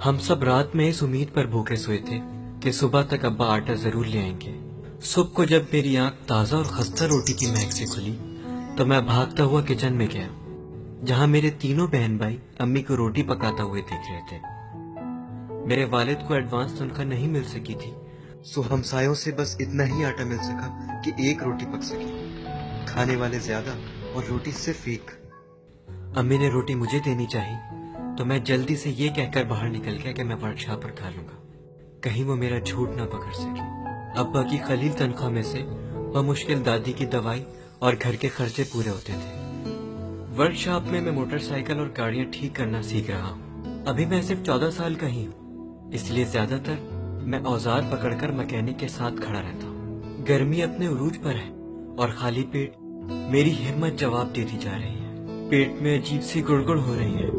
ہم سب رات میں اس امید پر بھوکے سوئے تھے کہ صبح تک ابا آٹا ضرور لے آئیں گے۔ صبح کو جب میری آنکھ تازہ اور خستہ روٹی کی مہک سے کھلی تو میں بھاگتا ہوا کچن میں گیا، جہاں میرے تینوں بہن بھائی امی کو روٹی پکاتا ہوئے دیکھ رہے تھے۔ میرے والد کو ایڈوانس تنخواہ نہیں مل سکی تھی، سو ہمسایوں سے بس اتنا ہی آٹا مل سکا کہ ایک روٹی پک سکے، کھانے والے زیادہ اور روٹی صرف ایک۔ امی نے روٹی مجھے دینی چاہی تو میں جلدی سے یہ کہہ کر باہر نکل گیا کہ میں ورک شاپ پر کھا لوں گا، کہیں وہ میرا جھوٹ نہ پکڑ سکے۔ ابا کی قلیل تنخواہ میں سے بمشکل دادی کی دوائی اور گھر کے خرچے پورے ہوتے تھے۔ ورک شاپ میں موٹر سائیکل اور گاڑیاں ٹھیک کرنا سیکھ رہا ہوں۔ ابھی میں صرف 14 سال کا ہی ہوں، اس لیے زیادہ تر میں اوزار پکڑ کر مکینک کے ساتھ کھڑا رہتا ہوں۔ گرمی اپنے عروج پر ہے اور خالی پیٹ میری ہمت جواب دیتی جا رہی ہے۔ پیٹ میں عجیب سی گڑگڑ ہو رہی ہے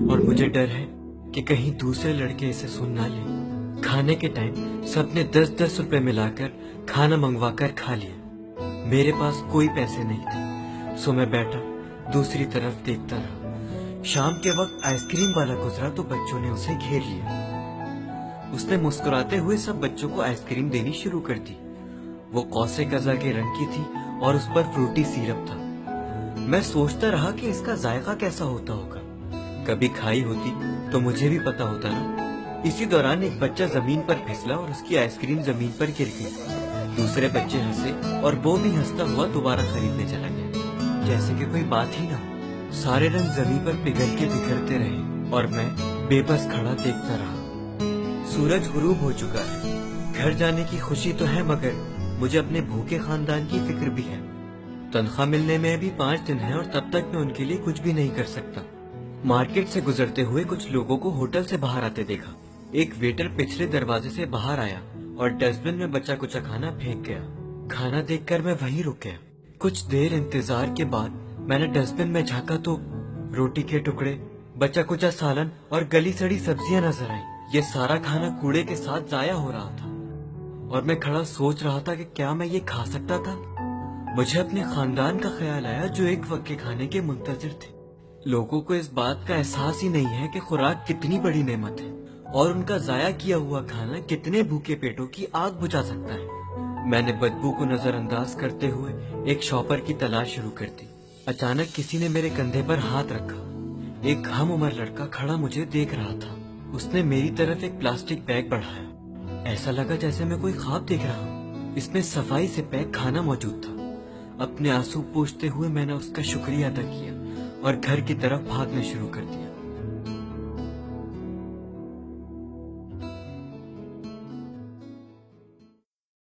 اور مجھے ڈر ہے کہ کہیں دوسرے لڑکے اسے سن نہ لیں۔ کھانے کے ٹائم سب نے 10-10 روپے ملا کر کھانا منگوا کر کھا لیا۔ میرے پاس کوئی پیسے نہیں تھے، سو میں بیٹھا دوسری طرف دیکھتا رہا۔ شام کے وقت آئس کریم والا گزرا تو بچوں نے اسے گھیر لیا۔ اس نے مسکراتے ہوئے سب بچوں کو آئس کریم دینی شروع کر دی۔ وہ قوس قزح کے رنگ کی تھی اور اس پر فروٹی سیرپ تھا۔ میں سوچتا رہا کہ اس کا ذائقہ کیسا ہوتا ہوگا، کبھی کھائی ہوتی تو مجھے بھی پتا ہوتا نا۔ اسی دوران ایک بچہ زمین پر پھسلا اور اس کی آئس کریم زمین پر گر گئی۔ دوسرے بچے ہنسے اور وہ بھی ہنستا ہوا دوبارہ خریدنے چلا گیا، جیسے کہ کوئی بات ہی نہ ہو۔ سارے رنگ زمین پر پگھل کے بکھرتے رہے اور میں بے بس کھڑا دیکھتا رہا۔ سورج غروب ہو چکا ہے، گھر جانے کی خوشی تو ہے مگر مجھے اپنے بھوکے خاندان کی فکر بھی ہے۔ تنخواہ ملنے میں ابھی 5 دن ہے اور تب تک میں ان کے لیے کچھ بھی نہیں کر سکتا۔ مارکیٹ سے گزرتے ہوئے کچھ لوگوں کو ہوٹل سے باہر آتے دیکھا۔ ایک ویٹر پچھلے دروازے سے باہر آیا اور ڈسٹ بن میں بچا کچا کھانا پھینک گیا۔ کھانا دیکھ کر میں وہیں رک گیا۔ کچھ دیر انتظار کے بعد میں نے ڈسٹ بن میں جھانکا تو روٹی کے ٹکڑے، بچا کچا سالن اور گلی سڑی سبزیاں نظر آئیں۔ یہ سارا کھانا کوڑے کے ساتھ ضائع ہو رہا تھا اور میں کھڑا سوچ رہا تھا کہ کیا میں یہ کھا سکتا تھا؟ مجھے اپنے خاندان کا خیال آیا جو ایک وقت کے کھانے کے منتظر تھے۔ لوگوں کو اس بات کا احساس ہی نہیں ہے کہ خوراک کتنی بڑی نعمت ہے اور ان کا ضائع کیا ہوا کھانا کتنے بھوکے پیٹوں کی آگ بجھا سکتا ہے۔ میں نے بدبو کو نظر انداز کرتے ہوئے ایک شاپر کی تلاش شروع کر دی۔ اچانک کسی نے میرے کندھے پر ہاتھ رکھا۔ ایک ہم عمر لڑکا کھڑا مجھے دیکھ رہا تھا۔ اس نے میری طرف ایک پلاسٹک بیگ بڑھایا۔ ایسا لگا جیسے میں کوئی خواب دیکھ رہا ہوں۔ اس میں صفائی سے پیک کھانا موجود تھا۔ اپنے آنسو پوچھتے ہوئے میں نے اس کا شکریہ ادا کیا اور گھر کی طرف بھاگنا شروع کر دیا۔